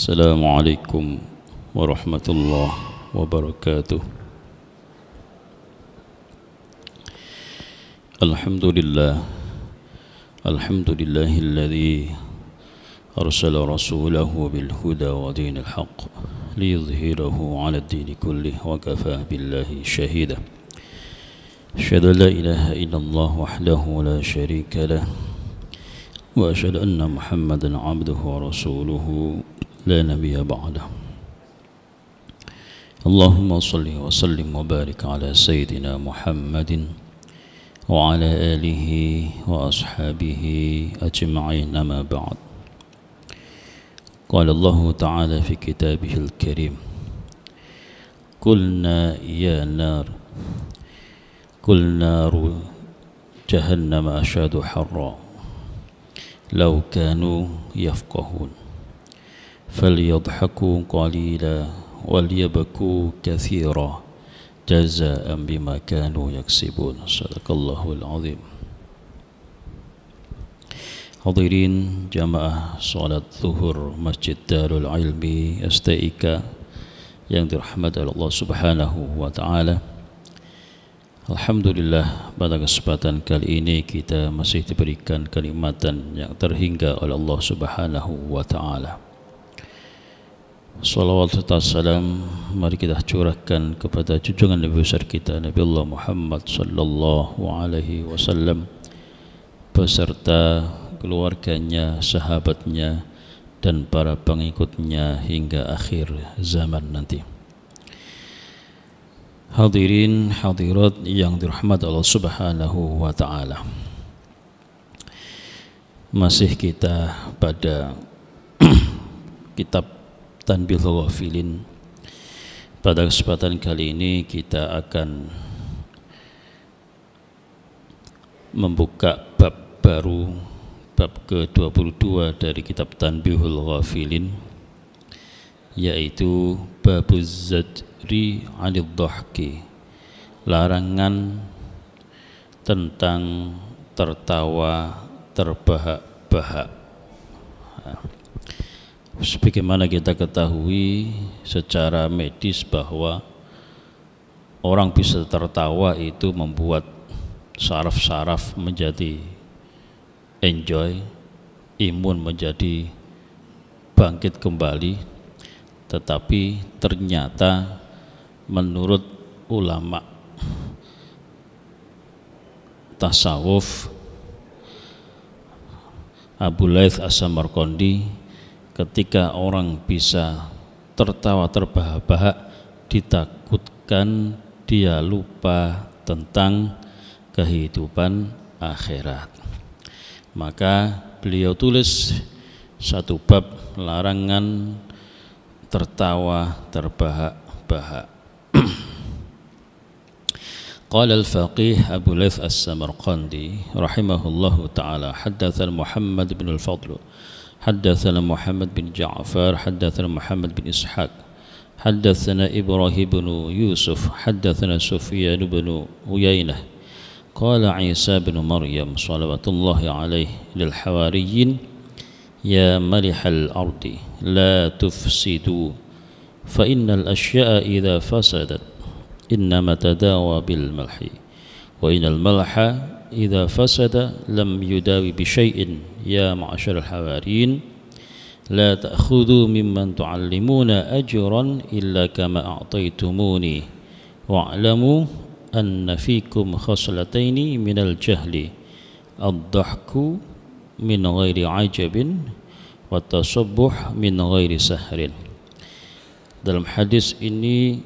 السلام عليكم ورحمة الله وبركاته. الحمد لله الذي أرسل رسوله بالهدى ودين الحق ليظهره على الدين كله وكفى بالله شهيدا. أشهد أن لا إله إلا الله وحده لا شريك له وأشهد أن محمدا عبده ورسوله لا نبي بعده. اللهم صل وسلم وبارك على سيدنا محمد وعلى آله وأصحابه أجمعين. أما بعد، قال الله تعالى في كتابه الكريم: قلنا يا نار جهنم أشد حرا لو كانوا يفقهون فليضحكوا قليلا وليبكوا كثيرا جزاء بما كانوا يكسبون. صدق الله العظيم. Hadirin jamaah salat zuhur Masjid Darul Ilmi STIK yang dirahmati oleh Allah Subhanahu wa taala. Alhamdulillah, pada kesempatan kali ini kita masih diberikan kenikmatan yang terhingga oleh Allah Subhanahu wa taala. Salawat serta salam mari kita curahkan kepada junjungan Nabi besar kita Nabi Allah Muhammad sallallahu alaihi wasallam beserta keluarganya, sahabatnya dan para pengikutnya hingga akhir zaman nanti. Hadirin hadirat yang dirahmati Allah Subhanahu wa taala. Masih kita pada kitab Tanbihul Ghafilin. Pada kesempatan kali ini kita akan membuka bab baru, bab ke-22 dari kitab Tanbihul Ghafilin, yaitu babuz zajri 'anil dhahki, larangan tentang tertawa terbahak-bahak. Sebagaimana kita ketahui secara medis bahwa orang bisa tertawa itu membuat saraf-saraf menjadi enjoy, imun menjadi bangkit kembali. Tetapi ternyata menurut ulama tasawuf Abu Laits As-Samarqandi, ketika orang bisa tertawa terbahak-bahak ditakutkan dia lupa tentang kehidupan akhirat. Maka beliau tulis satu bab larangan tertawa terbahak-bahak. Qala al-faqih Abu Laits As-Samarqandi rahimahullahu ta'ala, haddatsana Muhammad bin al-Fadl, haddatsana Muhammad bin Ja'far, haddatsana Muhammad bin Ishaq, haddatsana Ibrahim bin Yusuf, haddatsana Sufyan bin Uyainah, qala Isa bin Maryam salawatullahi alaihi lil hawariyin: ya malihal ardi la tufsidu fa innal asya'a idza fasadat innama tadawa bil malhi wa innal malha idza fasada lam yudawi bi syai'in ya ma'asyaral hawariyin la ta'khudhu mimman tu'allimuna ajran illa kama a'taitumuni wa'lamu anna fikum khaslataini minal jahli ad-dhahku min ghairi ajabin wa tasabbuh min ghairi sahrin. Dalam hadis ini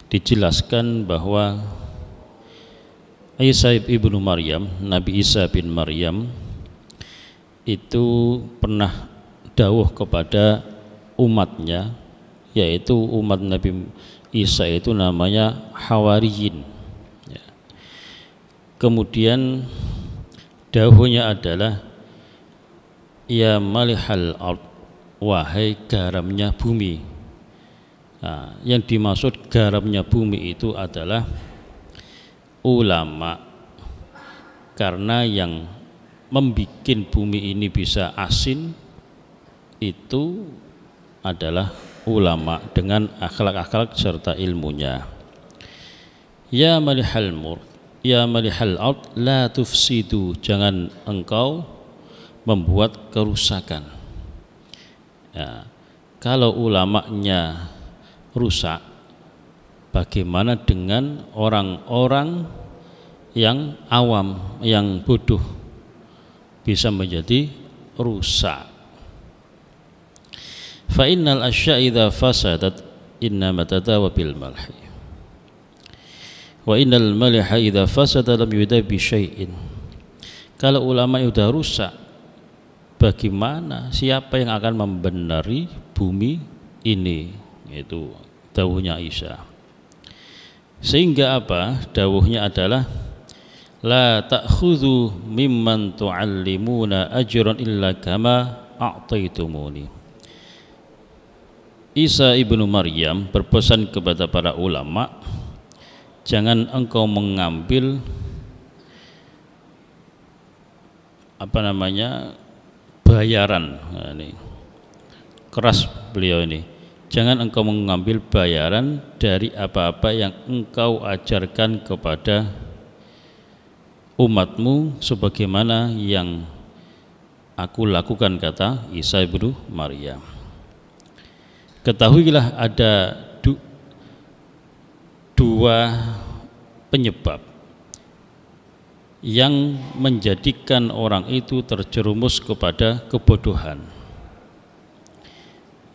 dijelaskan bahwa Isa ibnu Maryam, Nabi Isa bin Maryam itu pernah dawuh kepada umatnya, yaitu umat Nabi Isa itu namanya Hawariyin. Kemudian dawuhnya adalah ya malihal ard, wahai garamnya bumi. Nah, yang dimaksud garamnya bumi itu adalah ulama, karena yang membuat bumi ini bisa asin itu adalah ulama dengan akhlak-akhlak serta ilmunya. Ya malihal mur, ya malihal ard, la tufsidu, jangan engkau membuat kerusakan. Ya, kalau ulamanya rusak, bagaimana dengan orang-orang yang awam, yang bodoh, bisa menjadi rusak. Fa innal asya' idza fasadat innama tadawa bil malhi wa innal malha idza fasada lam yudabi syai'in. Kalau ulama sudah rusak, bagaimana, siapa yang akan membenari bumi ini? Itu dawuhnya Aisyah. Sehingga apa? Dawuhnya adalah la ta'khudhu mimman tu'allimuna ajran illa kama a'taitumuni. Isa ibnu Maryam berpesan kepada para ulama, jangan engkau mengambil bayaran. Nah, ini keras beliau ini. Jangan engkau mengambil bayaran dari apa-apa yang engkau ajarkan kepada umatmu sebagaimana yang aku lakukan, kata Isa ibnu Maryam. Ketahuilah ada dua penyebab yang menjadikan orang itu terjerumus kepada kebodohan.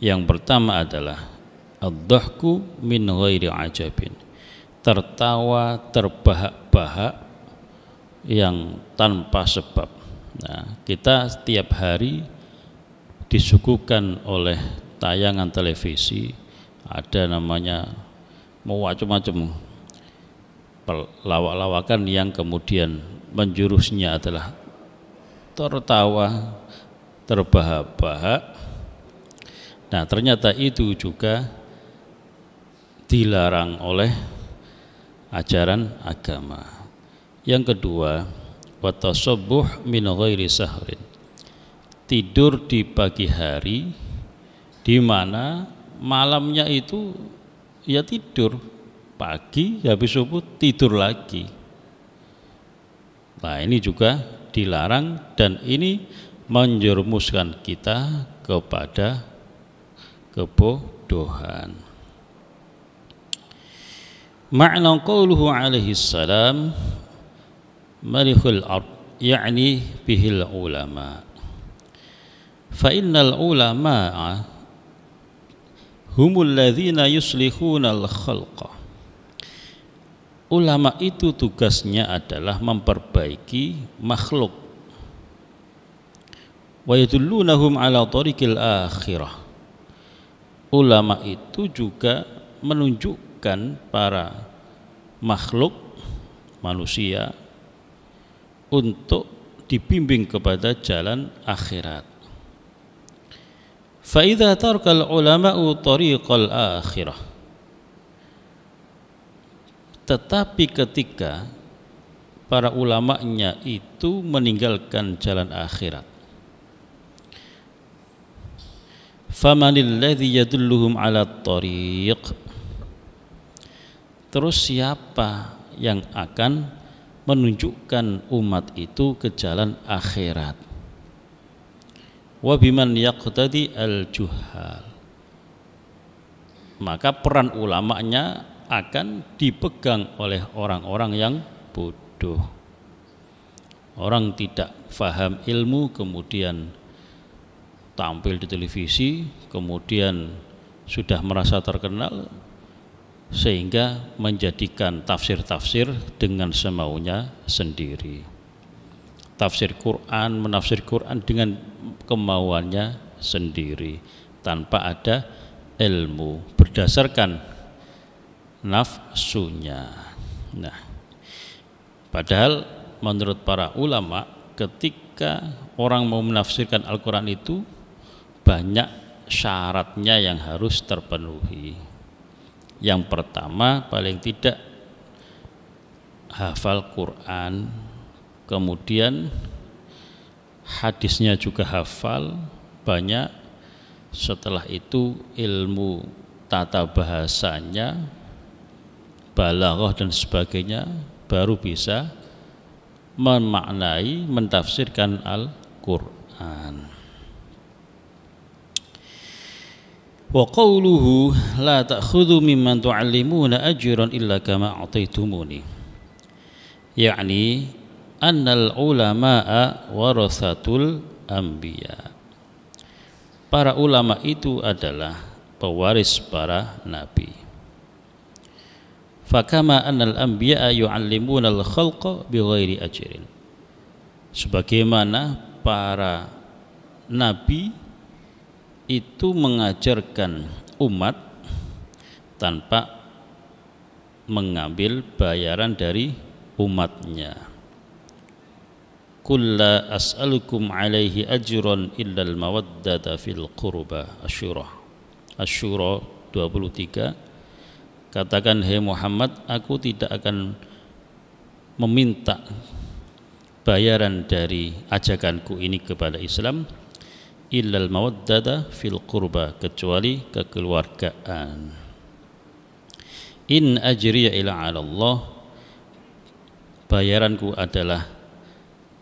Yang pertama adalah ad-dhahku min ghairi ajabin, tertawa terbahak-bahak yang tanpa sebab. Nah, kita setiap hari disuguhkan oleh tayangan televisi, ada namanya macam-macam lawak-lawakan yang kemudian menjurusnya adalah tertawa terbahak-bahak. Nah, ternyata itu juga dilarang oleh ajaran agama. Yang kedua, watasabbuh min ghairi sahrin, tidur di pagi hari, di mana malamnya itu ya tidur, pagi habis subuh tidur lagi. Nah, ini juga dilarang dan ini menjerumuskan kita kepada kebodohan. Ma'na qauluhu alaihi salam malihul ard, yakni bihil ulama. Fa innal ulama'a humul ladzina yuslihuna al-khalqa. Ulama itu tugasnya adalah memperbaiki makhluk. Wa yadullunahum ala tariqil akhirah. Ulama itu juga menunjukkan para makhluk manusia untuk dibimbing kepada jalan akhirat. Fa idza tarkal ulama'u tariqal akhirah, tetapi ketika para ulamanya itu meninggalkan jalan akhirat, famanil ladzi yadulluhum ala tariq, terus siapa yang akan menunjukkan umat itu ke jalan akhirat? Wa biman yaqtadi al-juhal, maka peran ulamanya akan dipegang oleh orang-orang yang bodoh. Orang tidak faham ilmu kemudian tampil di televisi, kemudian sudah merasa terkenal sehingga menjadikan tafsir-tafsir dengan semaunya sendiri. Tafsir Quran, menafsir Quran dengan kemauannya sendiri tanpa ada ilmu, berdasarkan nafsunya. Nah, padahal menurut para ulama, ketika orang mau menafsirkan Al-Quran itu banyak syaratnya yang harus terpenuhi. Yang pertama, paling tidak hafal Quran, kemudian hadisnya juga hafal banyak, Setelah itu ilmu tata bahasanya, balaghah dan sebagainya baru bisa memaknai, mentafsirkan Al-Qur'an. Wa qawluhu la ta'khudhu mimman tu'allimuna ajran illa kama a'taitumuni, yakni annal ulama'a warathatul anbiya. Para ulama itu adalah pewaris para nabi. Fakama annal anbiya'a yu'allimuna al-khalqa bighairi ajrin, sebagaimana para nabi itu mengajarkan umat tanpa mengambil bayaran dari umatnya. Kulla as'alukum alaihi ajran illal mawaddata fil qurba. Asy-Syura 23. Katakan, hai Muhammad, aku tidak akan meminta bayaran dari ajakanku ini kepada Islam, illal mawaddata fil qurba, kecuali kekeluargaan. In ajriya ila 'ala Allah, bayaranku adalah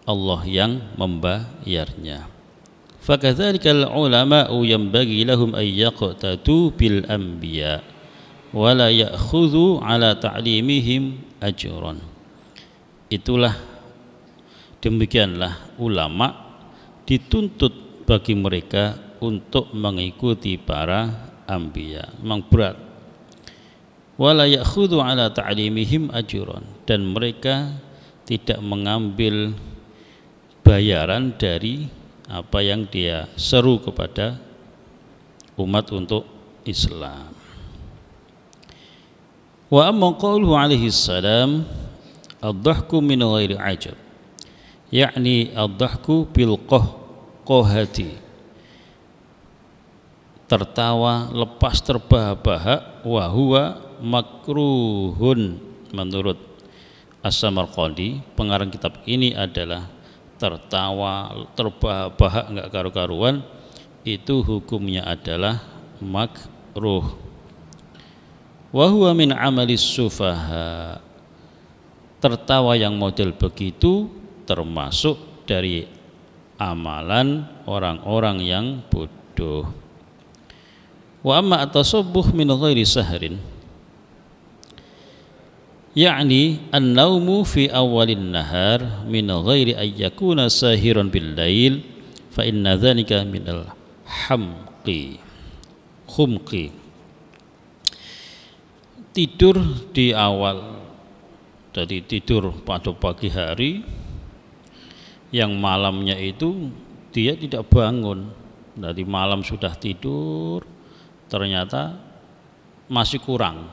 Allah yang membayarnya. Fakadzalikal ulama'u yanbaghi lahum an yaqtatu bil anbiya wa la ya'khudhu 'ala ta'limihim ajran. Itulah, demikianlah ulama dituntut bagi mereka untuk mengikuti para anbiya. Memang berat. Wala ya'khudhu 'ala ta'limihim ajran, dan mereka tidak mengambil bayaran dari apa yang dia seru kepada umat untuk Islam. Wa amma qauluhu alaihi salam ad-dhahku min ghairi ajab, yakni ad-dhahku bil qahqahati, tertawa lepas terbahak-bahak, wa huwa makruhun. Menurut As-Samarqandi, pengarang kitab ini adalah tertawa terbahak-bahak enggak karu-karuan, itu hukumnya adalah makruh. Wa huwa min amalis sufaha, tertawa yang model begitu termasuk dari amalan orang-orang yang bodoh. Wa amma at-tasabbuh min ghairi sahrin, yakni an-naumu fi awalin nahar min ghairi an yakuna sahiran bil lail, fa inna dzalika min al-khumqi. Tidur di awal, jadi tidur pada pagi hari, yang malamnya itu dia tidak bangun. Dari malam sudah tidur, ternyata masih kurang,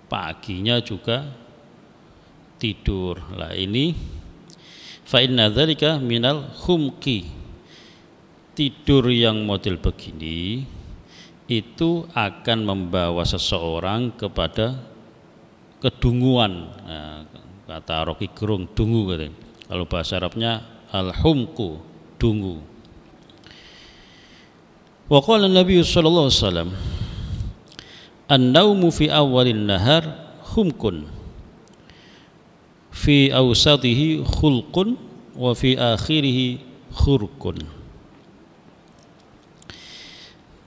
paginya juga tidur. Lah ini fa inna dzalika minal khumqi, tidur yang model begini itu akan membawa seseorang kepada kedunguan. Nah, kata Rocky Gerung, dungu katanya. Kalau bahasa Arabnya al-humqu, dungu. Wa qala Nabi sallallahu alaihi wasallam an-naumu fi awalin nahar humkun, fi awsatihi khulqun, wa fi akhirihi khurqun.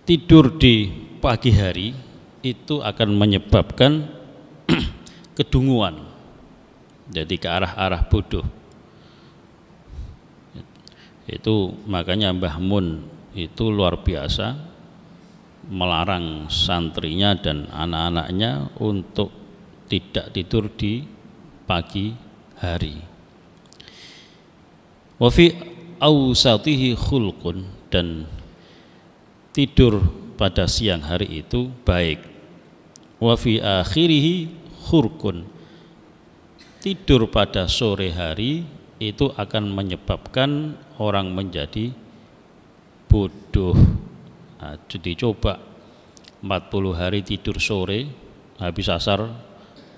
Tidur di pagi hari itu akan menyebabkan kedunguan, jadi ke arah-arah bodoh. Itu makanya Mbah Mun itu luar biasa melarang santrinya dan anak-anaknya untuk tidak tidur di pagi hari. Wa fi awsatihi khulqun, dan tidur pada siang hari itu baik. Wa fi akhirihi khurqun, tidur pada sore hari itu akan menyebabkan orang menjadi bodoh. Nah, jadi coba 40 hari tidur sore, habis asar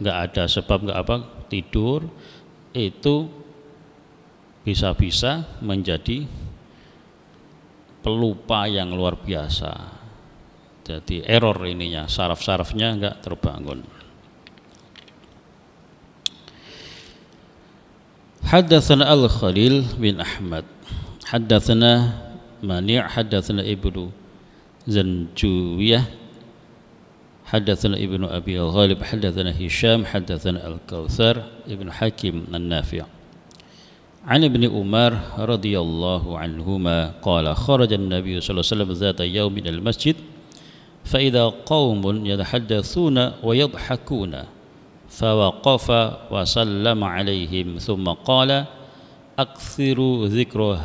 nggak ada sebab nggak apa tidur, itu bisa-bisa menjadi pelupa yang luar biasa. Jadi error ininya, saraf-sarafnya enggak terbangun. Haddatsana Al-Khalil bin Ahmad, haddatsana Mani', haddatsana Ibnu Zanjawiyah, haddatsana Ibnu Abi Ghalib, haddatsana Hisham, haddatsana Al-Kautsar Ibnu Hakim An-Nafi'. An Ibnu Umar radhiyallahu anhuma qala kharaja an-nabiy sallallahu alaihi wasallam dzata yaumin al-masjid fa idza qaumun yatahaddatsuna wa yadhhakuna fawaqafa wa sallama alaihim thumma qala aktsiru dzikra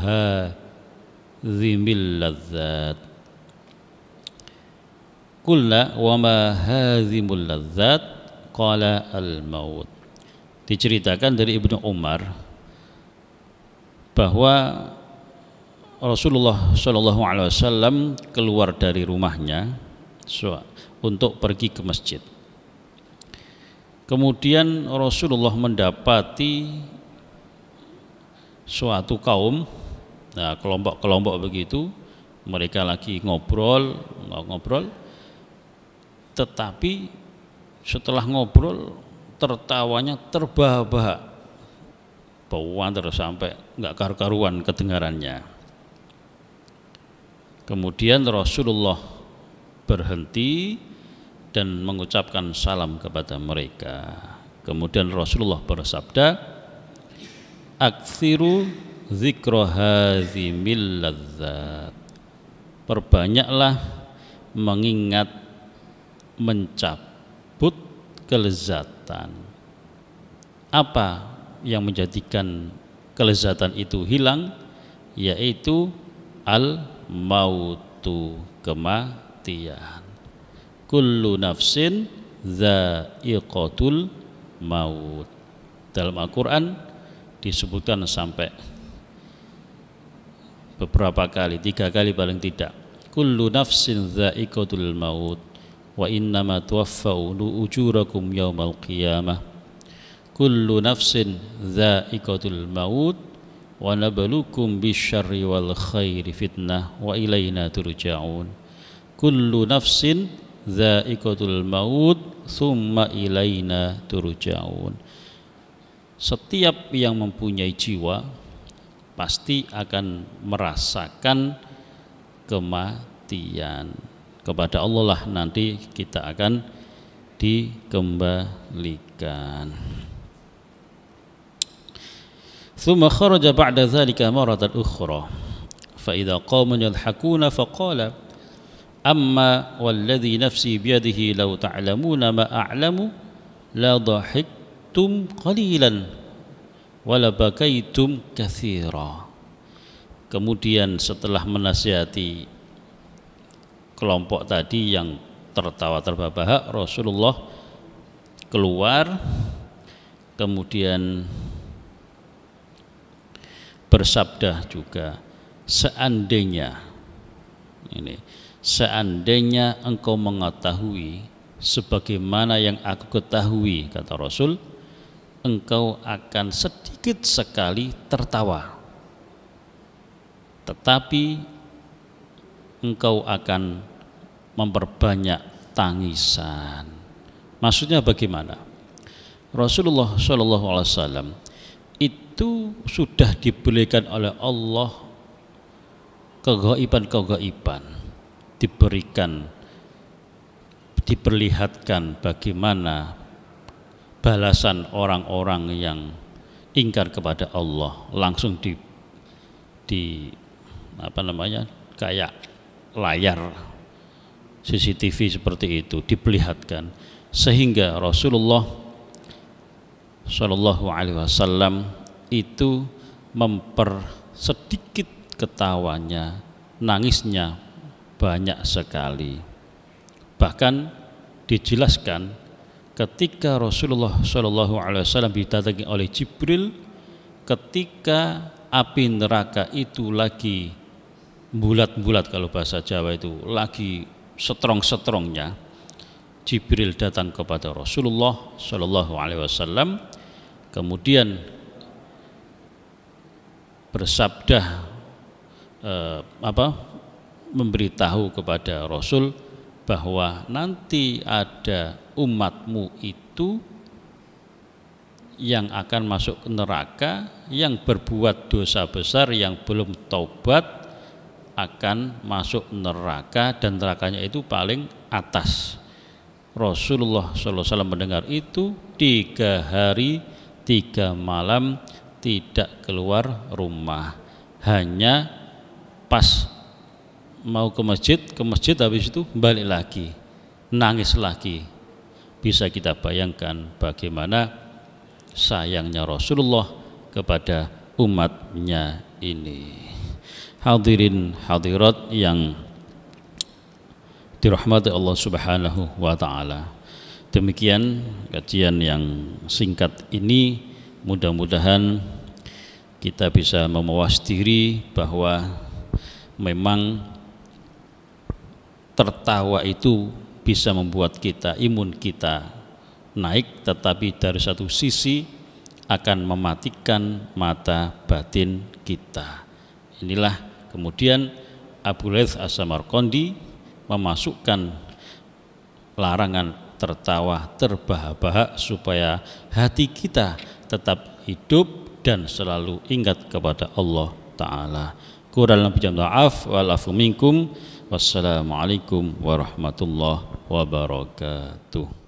hadhimil ladzat. Qulna wa ma hadhimul ladzat? Qala al-maut. Diceritakan dari Ibnu Umar bahwa Rasulullah SAW keluar dari rumahnya untuk pergi ke masjid. Kemudian Rasulullah mendapati suatu kaum, nah kelompok-kelompok begitu, mereka lagi ngobrol, tetapi setelah ngobrol tertawanya terbahak-bahak, bauan terus sampai nggak karu-karuan kedengarannya. Kemudian Rasulullah berhenti dan mengucapkan salam kepada mereka. Kemudian Rasulullah bersabda, aktsiru dzikra hadzimil ladzat. Perbanyaklah mengingat mencabut kelezatan. Apa yang menjadikan kelezatan itu hilang? Yaitu al-mautu, kematian. Kullu nafsin dha'iqatul maut. Dalam Al-Quran disebutkan sampai beberapa kali, 3 kali paling tidak. Kullu nafsin dha'iqatul maut wa innama tuwaffawna ujurakum yaumal qiyamah. Kullu nafsin dha'iqatul maut wa nabluukum bisyarri wal khairi fitnah wa ilaina turja'un. Kullu nafsin dha'iqatul maut thumma ilaina turja'un. Setiap yang mempunyai jiwa pasti akan merasakan kematian. Kepada Allah lah nanti kita akan dikembalikan. Thumma kharaja ba'da dzalika maratan ukhra fa idza qaumun yadhhakuna faqala amma walladhi nafsi biyadihi law ta'lamuna ma a'lamu la dhahiktum qalilan wa la bakaitum katsira. Kemudian setelah menasihati kelompok tadi yang tertawa terbahak-bahak, Rasulullah keluar kemudian bersabda juga, seandainya engkau mengetahui sebagaimana yang aku ketahui, kata Rasul, engkau akan sedikit sekali tertawa, tetapi engkau akan memperbanyak tangisan. Maksudnya bagaimana? Rasulullah SAW itu sudah diberikan oleh Allah kegaiban-kegaiban, diperlihatkan bagaimana balasan orang-orang yang ingkar kepada Allah, langsung kayak layar CCTV seperti itu diperlihatkan, sehingga Rasulullah Shallallahu Alaihi Wasallam itu sedikit ketawanya, nangisnya banyak sekali. Bahkan dijelaskan ketika Rasulullah Shallallahu Alaihi Wasallam didatangi oleh Jibril, ketika api neraka itu lagi bulat-bulat, kalau bahasa Jawa itu lagi setrong-setrongnya, Jibril datang kepada Rasulullah Shallallahu Alaihi Wasallam, kemudian bersabda memberitahu kepada Rasul bahwa nanti ada umatmu itu yang akan masuk ke neraka, yang berbuat dosa besar, yang belum taubat akan masuk neraka, dan nerakanya itu paling atas. Rasulullah SAW mendengar itu 3 hari 3 malam tidak keluar rumah, hanya pas mau ke masjid habis itu balik lagi, nangis lagi. Bisa kita bayangkan bagaimana sayangnya Rasulullah kepada umatnya ini. Hadirin hadirat yang dirahmati Allah Subhanahu wa taala. Demikian kajian yang singkat ini, mudah-mudahan kita bisa memawas diri bahwa memang tertawa itu bisa membuat kita, imun kita naik, tetapi dari satu sisi akan mematikan mata batin kita. Inilah kemudian Abu Laits As-Samarqandi memasukkan larangan tertawa terbahak-bahak supaya hati kita tetap hidup dan selalu ingat kepada Allah Ta'ala. Kurang lebih maaf wal afu minkum. Wassalamualaikum warahmatullahi wabarakatuh.